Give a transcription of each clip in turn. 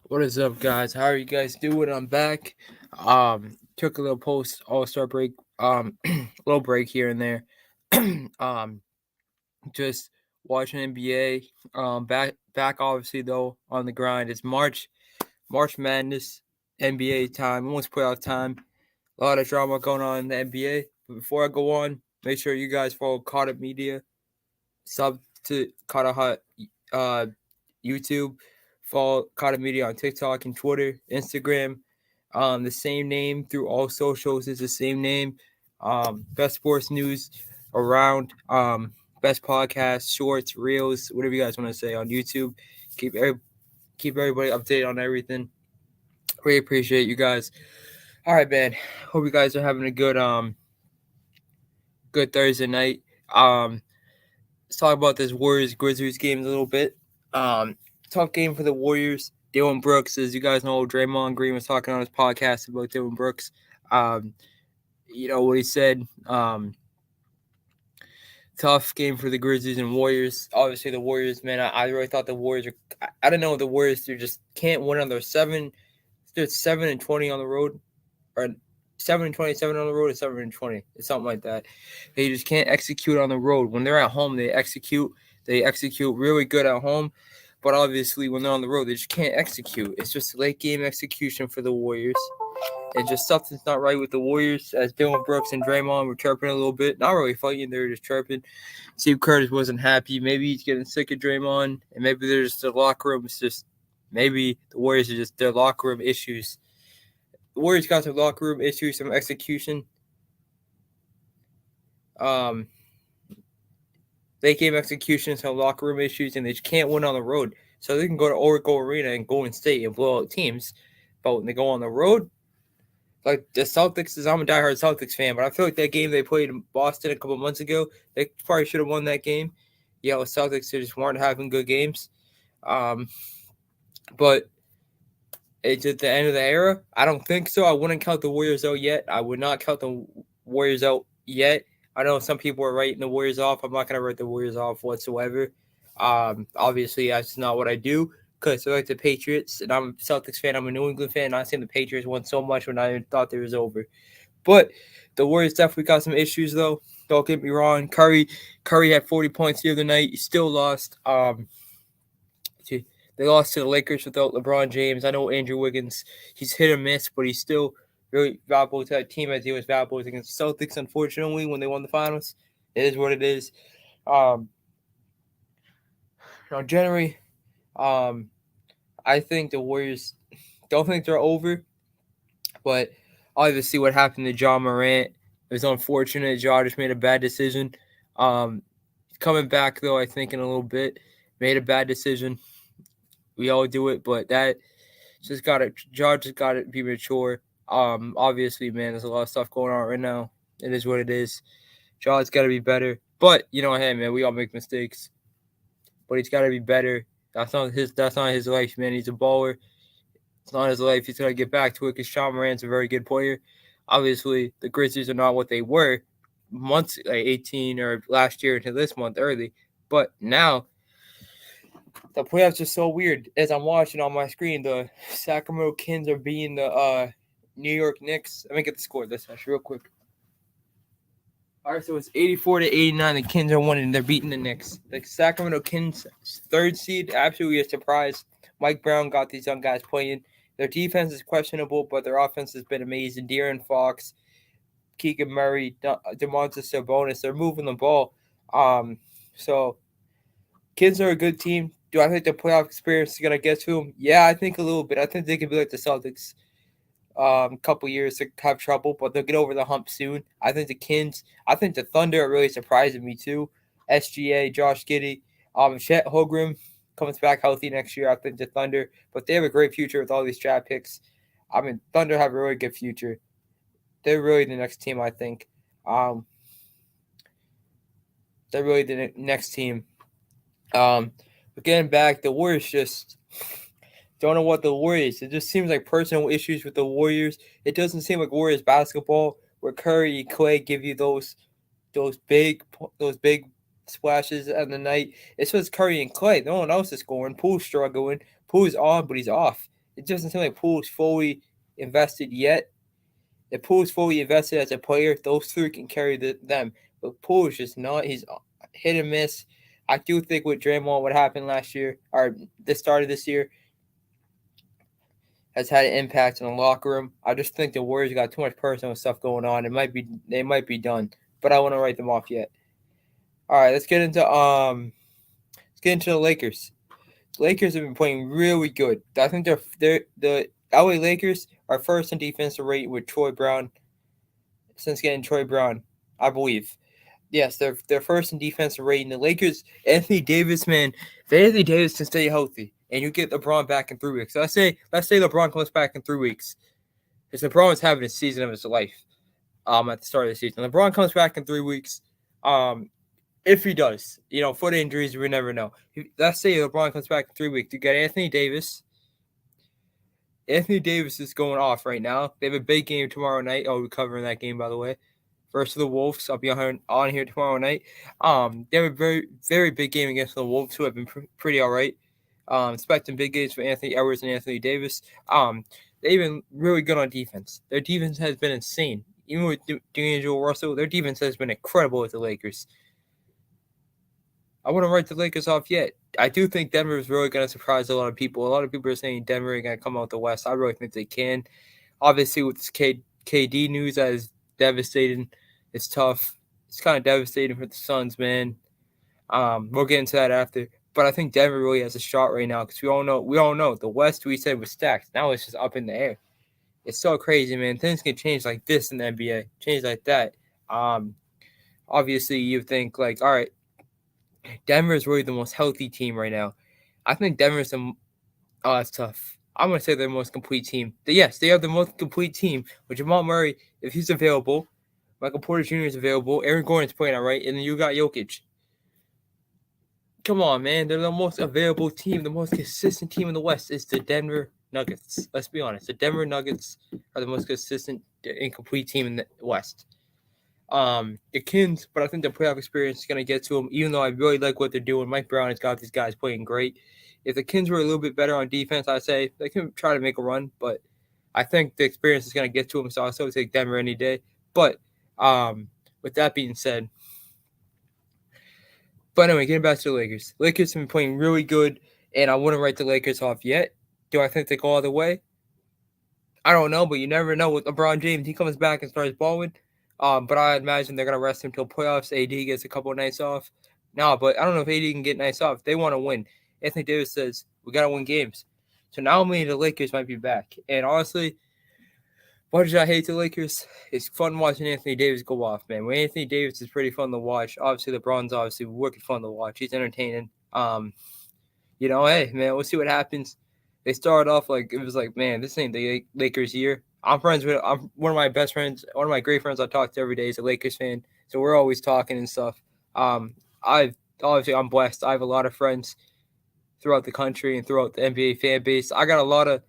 What is up, guys? How are you guys doing? I'm back. Took a little post All-Star break. Little break here and there. um, just watching NBA. Back obviously though on the grind. It's March Madness, NBA time, almost playoff time. A lot of drama going on in the NBA. But before I go on, make sure you guys follow Caught Up Media. Sub to Caught Up YouTube. Follow Caught Media on TikTok and Twitter, Instagram. The same name through all socials is the same name. Best sports news around. Best podcasts, shorts, reels, whatever you guys want to say on YouTube. Keep everybody updated on everything. Really appreciate you guys. All right, man. Hope you guys are having a good Thursday night. Let's talk about this Warriors Grizzlies game a little bit. Tough game for the Warriors. Dylan Brooks, as you guys know, Draymond Green was talking on his podcast about Dylan Brooks. You know what he said. Tough game for the Grizzlies and Warriors. Obviously, the Warriors, man, I really thought the Warriors are. I don't know, the Warriors, they just can't win on their seven. They're 7-20 on the road, or 7-27 on the road, or 7-20. It's something like that. They just can't execute on the road. When they're at home, they execute. They execute really good at home. But obviously, when they're on the road, they just can't execute. It's just late game execution for the Warriors. And just something's not right with the Warriors, as Dylan Brooks and Draymond were chirping a little bit. Not really fighting, they were just chirping. Steve Curtis wasn't happy. Maybe he's getting sick of Draymond, and maybe there's just the locker room. It's just maybe the Warriors are just their locker room issues. The Warriors got some locker room issues, some execution. Late game execution, some locker room issues, and they just can't win on the road. So they can go to Oracle Arena and Golden State and blow out teams. But when they go on the road, like the Celtics, I'm a diehard Celtics fan, but I feel like that game they played in Boston a couple months ago, they probably should have won that game. Yeah, the Celtics just weren't having good games. But it's at the end of the era. I don't think so. I wouldn't count the Warriors out yet. I would not count the Warriors out yet. I know some people are writing the Warriors off. I'm not going to write the Warriors off whatsoever. Obviously, that's not what I do because they're like the Patriots, and I'm a Celtics fan. I'm a New England fan. I've seen the Patriots won so much when I thought it was over. But the Warriors definitely got some issues, though. Don't get me wrong. Curry had 40 points the other night. He still lost. They lost to the Lakers without LeBron James. I know Andrew Wiggins, he's hit or miss, but he's still really valuable to that team as he was valuable against the Celtics, unfortunately, when they won the finals. It is what it is. Generally, I think the Warriors don't think they're over, but obviously what happened to John Morant, it was unfortunate. Ja just made a bad decision. Coming back, though, I think in a little bit, made a bad decision. We all do it, but that just got to Ja just got to be mature. Obviously, man, there's a lot of stuff going on right now. It is what it is. Ja's got to be better, but hey, man, we all make mistakes. But he's got to be better. That's not his life, man. He's a baller. It's not his life. He's got to get back to it because John Morant's a very good player. Obviously, the Grizzlies are not what they were months, like 18 or last year into this month early. But now the playoffs are so weird. As I'm watching on my screen, the Sacramento Kings are beating the New York Knicks. Let me get the score this actually real quick. All right, so it's 84-89. The Kings are winning. They're beating the Knicks. The Sacramento Kings, third seed, absolutely a surprise. Mike Brown got these young guys playing. Their defense is questionable, but their offense has been amazing. De'Aaron Fox, Keegan Murray, Domantas Sabonis, they're moving the ball. So Kings are a good team. Do I think the playoff experience is going to get to them? Yeah, I think a little bit. I think they could be like the Celtics couple years to have trouble, but they'll get over the hump soon. I think the Thunder are really surprising me too. SGA, Josh Giddey, Chet Holmgren comes back healthy next year. I think the Thunder, but they have a great future with all these draft picks. I mean, Thunder have a really good future. They're really the next team, I think. They're really the next team. But getting back, the Warriors just don't know what the Warriors. It just seems like personal issues with the Warriors. It doesn't seem like Warriors basketball where Curry and Clay give you those big splashes at the night. It's just Curry and Clay. No one else is scoring. Poole's struggling. Poole's on, but he's off. it doesn't seem like Poole's fully invested yet. If Poole's fully invested as a player, those three can carry them. But Poole is just not. He's hit and miss. I do think with Draymond, what happened last year or the start of this year has had an impact on the locker room. I just think the Warriors got too much personal stuff going on. They might be done, but I wouldn't write them off yet. All right, let's get into the Lakers. The Lakers have been playing really good. I think they're the LA Lakers are first in defensive rating with Troy Brown since getting Troy Brown, I believe. Yes, they're first in defensive rating. The Lakers, Anthony Davis, man, if Anthony Davis can stay healthy and you get LeBron back in 3 weeks. Let's say LeBron comes back in 3 weeks. Because LeBron was having a season of his life at the start of the season. LeBron comes back in 3 weeks. If he does, foot injuries, we never know. Let's say LeBron comes back in 3 weeks. You got Anthony Davis. Anthony Davis is going off right now. They have a big game tomorrow night. Oh, we're covering that game, by the way. Versus the Wolves. I'll be on here tomorrow night. They have a very, very big game against the Wolves, who have been pretty all right. Expecting big games for Anthony Edwards and Anthony Davis. They've been really good on defense. Their defense has been insane. Even with D'Angelo Russell, their defense has been incredible with the Lakers. I wouldn't write the Lakers off yet. I do think Denver is really going to surprise a lot of people. A lot of people are saying Denver are going to come out the West. I really think they can. Obviously, with this KD news, that is devastating. It's tough. It's kind of devastating for the Suns, man. We'll get into that after. But I think Denver really has a shot right now because we all know the West, we said, was stacked. Now it's just up in the air. It's so crazy, man. Things can change like this in the NBA. Change like that. Obviously, you think like, all right, Denver is really the most healthy team right now. I think Denver's it's tough. I'm going to say they're the most complete team. Yes, they have the most complete team with Jamal Murray, if he's available. Michael Porter Jr. is available. Aaron Gordon's playing all right. And then you got Jokic. Come on, man. They're the most available team. The most consistent team in the West is the Denver Nuggets. Let's be honest. The Denver Nuggets are the most consistent and complete team in the West. The Kings, but I think the playoff experience is going to get to them, even though I really like what they're doing. Mike Brown has got these guys playing great. If the Kings were a little bit better on defense, I'd say they can try to make a run, but I think the experience is going to get to them, so I'll still take Denver any day. But with that being said, but anyway, getting back to the Lakers. Lakers have been playing really good, and I wouldn't write the Lakers off yet. Do I think they go all the way? I don't know, but you never know with LeBron James. He comes back and starts balling. But I imagine they're going to rest him until playoffs. AD gets a couple of nights off. No, but I don't know if AD can get nights off. They want to win. Anthony Davis says, we got to win games. So now only the Lakers might be back. And honestly, much as I hate the Lakers, it's fun watching Anthony Davis go off, man. When Anthony Davis is pretty fun to watch. Obviously, LeBron's obviously wicked fun to watch. He's entertaining. Hey, man, we'll see what happens. They started off like, it was like, man, this ain't the Lakers year. I'm one of my best friends, one of my great friends I talk to every day is a Lakers fan. So we're always talking and stuff. I'm blessed. I have a lot of friends throughout the country and throughout the NBA fan base. I got a lot of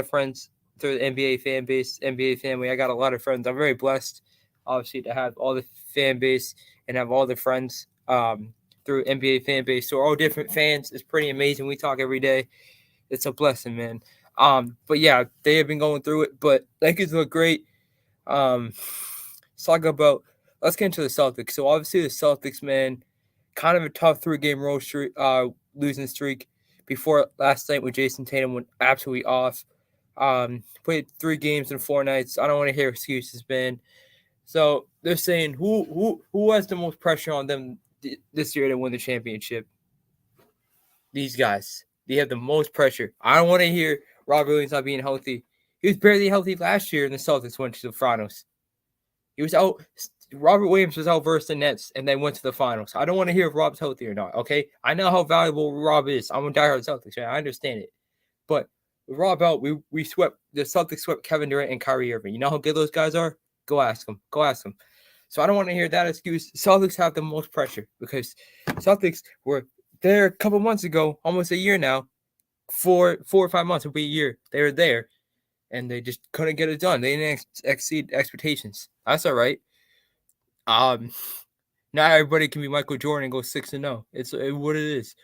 friends through the NBA fan base, NBA family. I got a lot of friends. I'm very blessed, obviously, to have all the fan base and have all the friends through NBA fan base. So we're all different fans. It's pretty amazing. We talk every day. It's a blessing, man. But yeah, they have been going through it. But Lakers look great. Let's get into the Celtics. So obviously the Celtics, man, kind of a tough 3-game road streak, losing streak before last night when Jason Tatum went absolutely off. Played 3 games in 4 nights. I don't want to hear excuses, man. So they're saying who has the most pressure on them this year to win the championship? These guys. They have the most pressure. I don't want to hear Robert Williams not being healthy. He was barely healthy last year, and the Celtics went to the finals. He was out. Robert Williams was out versus the Nets, and they went to the finals. I don't want to hear if Rob's healthy or not, okay? I know how valuable Rob is. I'm a diehard Celtics fan. I understand it. But with Rob out, the Celtics swept Kevin Durant and Kyrie Irving. You know how good those guys are? Go ask them. So I don't want to hear that excuse. Celtics have the most pressure because Celtics were there a couple months ago, almost a year now. 4 or 5 months will be a year. They were there, and they just couldn't get it done. They didn't exceed expectations. That's all right. Not everybody can be Michael Jordan and go 6-0. It's what it is.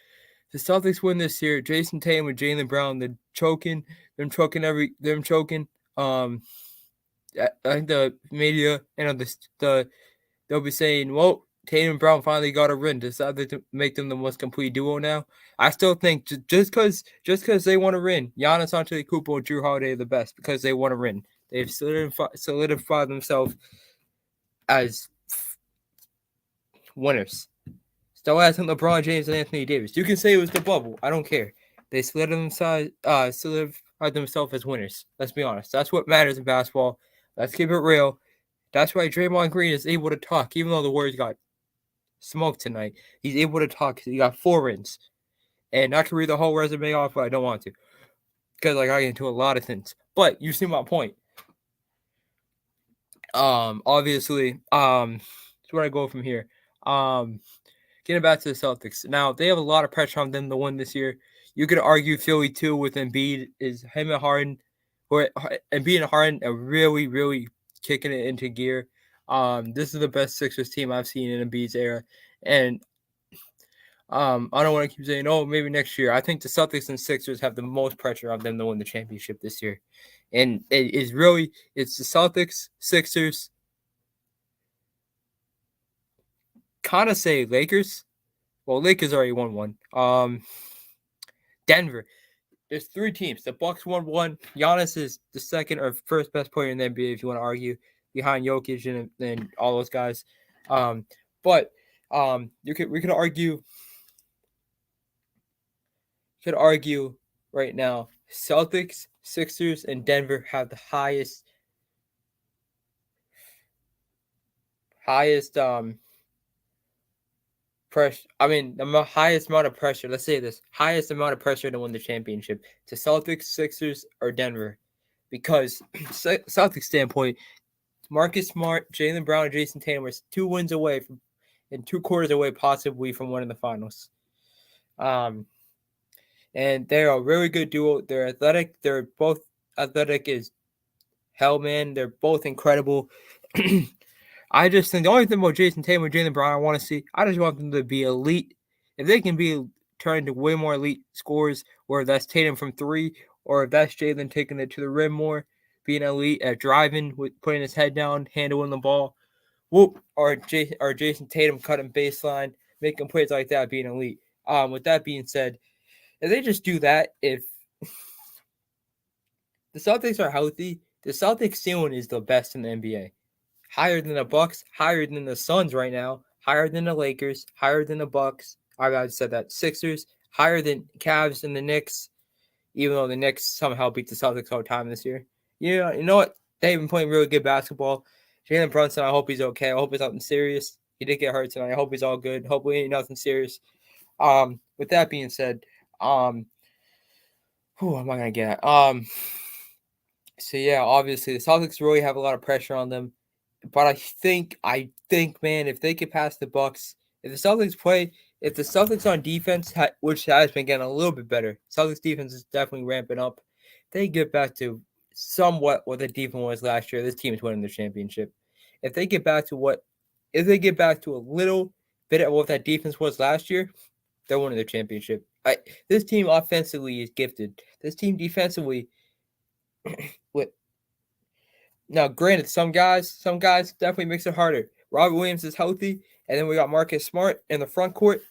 the Celtics win this year, Jason Tatum with Jaylen Brown, them choking. I think the media and they'll be saying, well, Tatum and Brown finally got a ring, decided to make them the most complete duo now. I still think just because they want to win, Giannis Antetokounmpo and Drew Holiday are the best because they want to win. They've solidified themselves as winners. Still has LeBron James and Anthony Davis. You can say it was the bubble. I don't care. They solidified themselves as winners. Let's be honest. That's what matters in basketball. Let's keep it real. That's why Draymond Green is able to talk, even though the Warriors got smoked tonight. He's able to talk because he got 4 rings. And I can read the whole resume off, but I don't want to. Because I get into a lot of things. But you see my point. Obviously, that's where I go from here. Getting back to the Celtics. Now, they have a lot of pressure on them to win this year. You could argue Philly, too, with Embiid. Is him and Harden, Embiid and Harden are really, really kicking it into gear. This is the best Sixers team I've seen in Embiid's era. And I don't want to keep saying, oh, maybe next year. I think the Celtics and Sixers have the most pressure on them to win the championship this year. And it's the Celtics, Sixers, kind of say Lakers. Well, Lakers already won one. Denver. There's 3 teams. The Bucks won 1. Giannis is the second or first best player in the NBA, if you want to argue, behind Jokic and all those guys. But we could argue. Could argue right now, Celtics, Sixers, and Denver have the highest pressure. I mean, the highest amount of pressure. Let's say this: highest amount of pressure to win the championship to Celtics, Sixers, or Denver, because Celtics standpoint, Marcus Smart, Jaylen Brown, and Jason Tatum were 2 wins away from, and 2 quarters away, possibly from winning the finals. And they're a really good duo. They're athletic. They're both athletic as hell, man. They're both incredible. I just think the only thing about Jason Tatum and Jaylen Brown I want to see, I just want them to be elite. If they can be turned to way more elite scores, or if that's Tatum from 3, or if that's Jaylen taking it to the rim more, being elite at driving, with putting his head down, handling the ball, or Jason Tatum cutting baseline, making plays like that, being elite. With that being said, if they just do that, if the Celtics are healthy, the Celtics ceiling is the best in the NBA. Higher than the Bucks, higher than the Suns right now, higher than the Lakers, higher than the Bucks. I said that. Sixers, higher than Cavs and the Knicks, even though the Knicks somehow beat the Celtics all the time this year. You know what? They've been playing really good basketball. Jalen Brunson, I hope he's okay. I hope it's nothing serious. He did get hurt tonight. I hope he's all good. Hopefully ain't nothing serious. With that being said, who am I gonna get? So yeah, obviously the Celtics really have a lot of pressure on them, but I think, man, if they could pass the Bucks, if the Celtics on defense, which has been getting a little bit better, Celtics defense is definitely ramping up. They get back to somewhat what the defense was last year, this team is winning the championship. If they get back to a little bit of what that defense was last year, they're winning the championship. This team offensively is gifted. This team defensively, now granted, some guys definitely makes it harder. Robert Williams is healthy, and then we got Marcus Smart in the front court,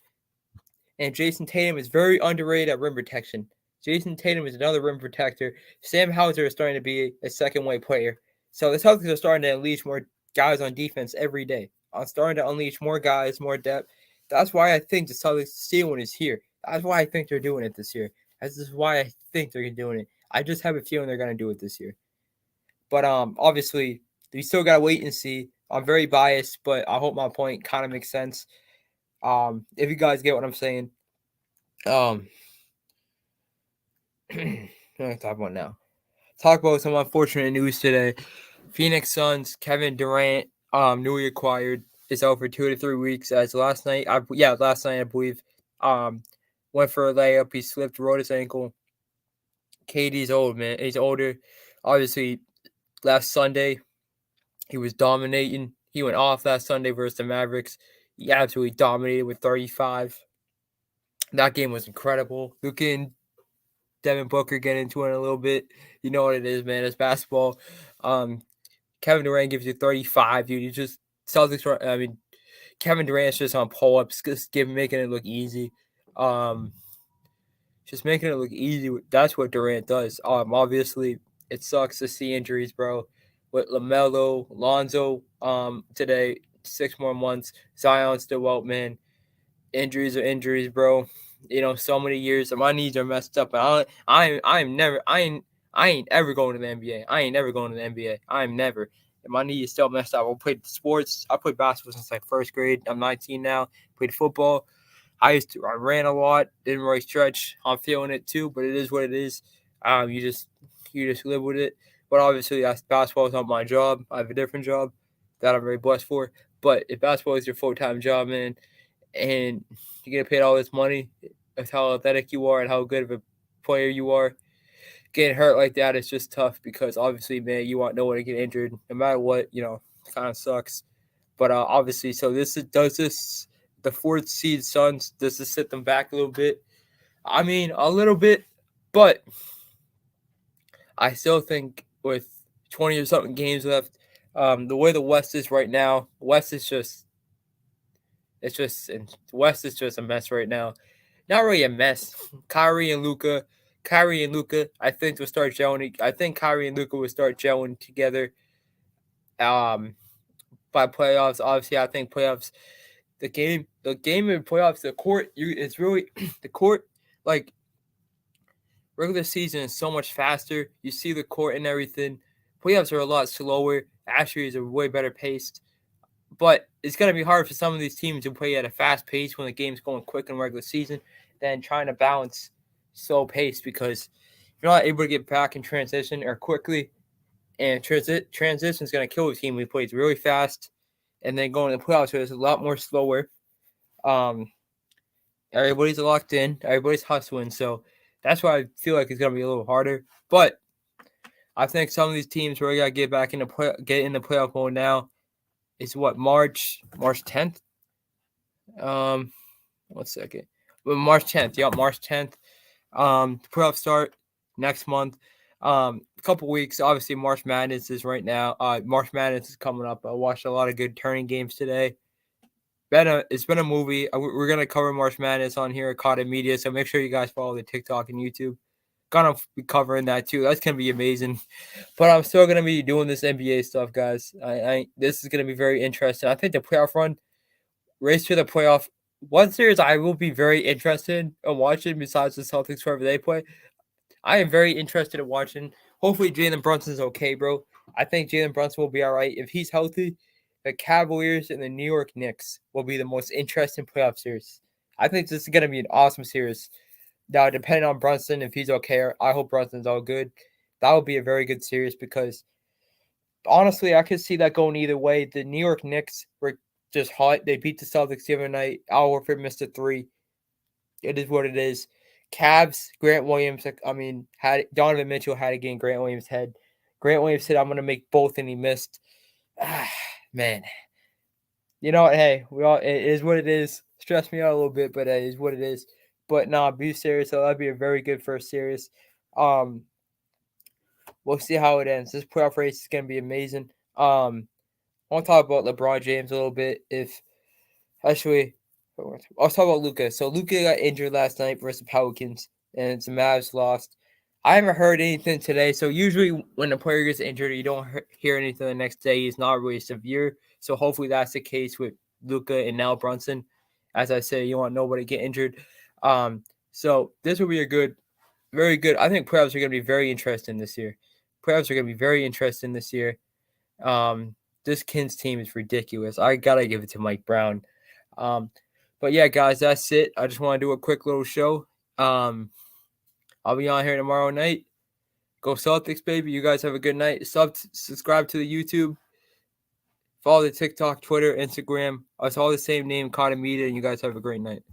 and Jason Tatum is very underrated at rim protection. Jason Tatum is another rim protector. Sam Hauser is starting to be a second-way player. So the Celtics are starting to unleash more guys on defense every day. I'm starting to unleash more guys, more depth. That's why I think the Celtics ceiling is here. That's why I think they're doing it this year. This is why I think they're doing it. I just have a feeling they're going to do it this year. But obviously, we still got to wait and see. I'm very biased, but I hope my point kind of makes sense. If you guys get what I'm saying. What am I going to talk about now? Talk about some unfortunate news today. Phoenix Suns, Kevin Durant, newly acquired, is out for 2 to 3 weeks. As last night, I believe, went for a layup. He slipped, rolled his ankle. KD's old, man. He's older. Obviously, last Sunday, he was dominating. He went off last Sunday versus the Mavericks. He absolutely dominated with 35. That game was incredible. Luka and Devin Booker get into it a little bit. You know what it is, man. It's basketball. Kevin Durant gives you 35, dude. You just Celtics. I mean, Kevin Durant's just on pull ups, just making it look easy. Just making it look easy. That's what Durant does. Obviously, it sucks to see injuries, bro. With LaMelo, Lonzo, today 6 more months. Zion's still out, man. Injuries are injuries, bro. So many years. My knees are messed up. But I ain't ever going to the NBA. I ain't never going to the NBA. I'm never. And my knee is still messed up. I played sports. I played basketball since like first grade. I'm 19 now. Played football. I ran a lot. Didn't really stretch. I'm feeling it too, but it is what it is. You just live with it. But obviously, basketball is not my job. I have a different job that I'm very blessed for. But if basketball is your full-time job, man, and you get paid all this money, that's how athletic you are and how good of a player you are. Getting hurt like that is just tough because obviously, man, you want no one to get injured no matter what. It kind of sucks. But obviously, so the fourth seed Suns, does this set them back a little bit? I mean, a little bit, but I still think with 20 or something games left, the way the West is right now, the West is just a mess right now. Not really a mess. Kyrie and Luka, I think will start gelling. I think Kyrie and Luka will start gelling together. By playoffs, obviously, I think playoffs. The game in playoffs, the court, it's really the court. Like regular season is so much faster. You see the court and everything. Playoffs are a lot slower. Actually, is a way better paced. But it's going to be hard for some of these teams to play at a fast pace when the game's going quick in regular season than trying to balance slow pace because if you're not able to get back in transition or quickly, and transition is going to kill a team who plays really fast and then going to the playoffs where it's a lot more slower. Everybody's locked in. Everybody's hustling. So that's why I feel like it's going to be a little harder. But I think some of these teams really got to get back in the playoff mode now. It's what, March 10th? 1 second. Well, March 10th. Yeah, March 10th. Playoff start next month. A couple weeks. Obviously, March Madness is right now. March Madness is coming up. I watched a lot of good turning games today. It's been a movie. We're gonna cover March Madness on here at Cotton Media, so make sure you guys follow the TikTok and YouTube. Gonna be covering that too. That's gonna be amazing. But I'm still gonna be doing this NBA stuff, guys. This is gonna be very interesting. I think the playoff run, race to the playoff. One series I will be very interested in watching besides the Celtics wherever they play. I am very interested in watching. Hopefully Jalen Brunson's okay, bro. I think Jalen Brunson will be all right. If he's healthy, the Cavaliers and the New York Knicks will be the most interesting playoff series. I think this is going to be an awesome series. Now, depending on Brunson, if he's okay, I hope Brunson's all good. That would be a very good series because, honestly, I could see that going either way. The New York Knicks were just hot. They beat the Celtics the other night. Al Horford missed a three. It is what it is. Cavs, Grant Williams, had Donovan Mitchell had to get in Grant Williams' head. Grant Williams said, "I'm going to make both," and he missed. Man. You know what? Hey, it is what it is. Stressed me out a little bit, but it is what it is. But nah, be serious. So that'd be a very good first series. We'll see how it ends. This playoff race is gonna be amazing. I want to talk about LeBron James a little bit. I'll talk about Luka. So Luka got injured last night versus the Pelicans, and the Mavs lost. I haven't heard anything today. So usually when a player gets injured, you don't hear anything the next day. He's not really severe. So hopefully that's the case with Luka and now Brunson. As I say, you want nobody to get injured. So this will be very good. I think playoffs are going to be very interesting this year. This Kings team is ridiculous. I got to give it to Mike Brown. But yeah, guys, that's it. I just want to do a quick little show. I'll be on here tomorrow night. Go Celtics, baby. You guys have a good night. Subscribe to the YouTube. Follow the TikTok, Twitter, Instagram. It's all the same name, Cotton Media, and you guys have a great night.